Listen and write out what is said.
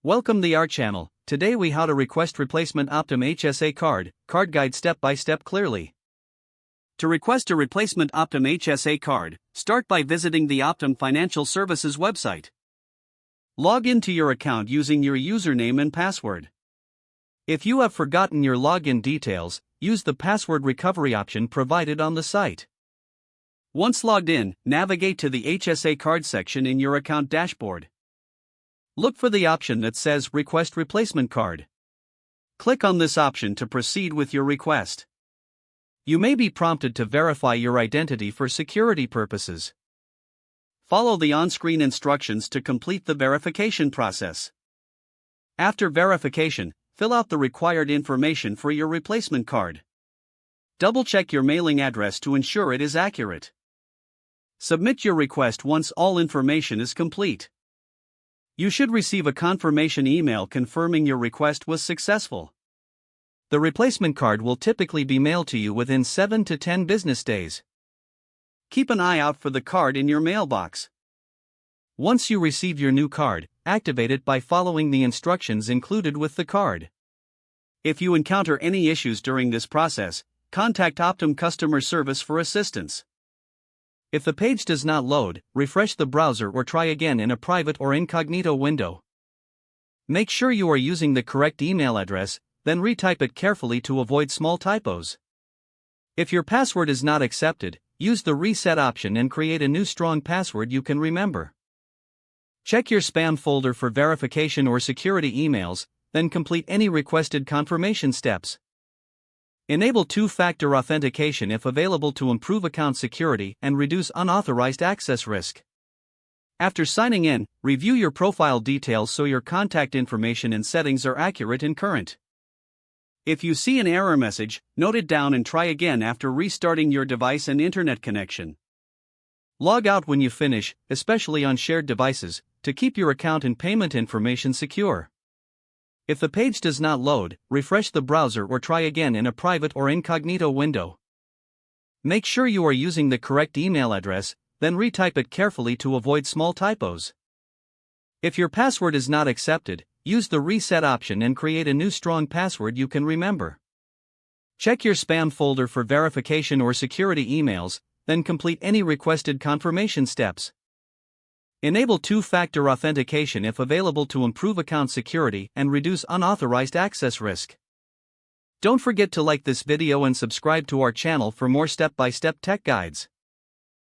Welcome to our channel. Today we how to request replacement Optum HSA card guide step by step clearly. To request a replacement Optum HSA card, start by visiting the Optum Financial Services website. Log into your account using your username and password. If you have forgotten your login details, use the password recovery option provided on the site. Once logged in, navigate to the HSA card section in your account dashboard. Look for the option that says Request Replacement Card. Click on this option to proceed with your request. You may be prompted to verify your identity for security purposes. Follow the on-screen instructions to complete the verification process. After verification, fill out the required information for your replacement card. Double-check your mailing address to ensure it is accurate. Submit your request once all information is complete. You should receive a confirmation email confirming your request was successful. The replacement card will typically be mailed to you within 7 to 10 business days. Keep an eye out for the card in your mailbox. Once you receive your new card, activate it by following the instructions included with the card. If you encounter any issues during this process, contact Optum customer service for assistance. If the page does not load, refresh the browser or try again in a private or incognito window. Make sure you are using the correct email address, then retype it carefully to avoid small typos. If your password is not accepted, use the reset option and create a new strong password you can remember. Check your spam folder for verification or security emails, then complete any requested confirmation steps. Enable two-factor authentication if available to improve account security and reduce unauthorized access risk. After signing in, review your profile details so your contact information and settings are accurate and current. If you see an error message, note it down and try again after restarting your device and internet connection. Log out when you finish, especially on shared devices, to keep your account and payment information secure. If the page does not load, refresh the browser or try again in a private or incognito window. Make sure you are using the correct email address, then retype it carefully to avoid small typos. If your password is not accepted, use the reset option and create a new strong password you can remember. Check your spam folder for verification or security emails, then complete any requested confirmation steps. Enable two-factor authentication if available to improve account security and reduce unauthorized access risk. Don't forget to like this video and subscribe to our channel for more step-by-step tech guides.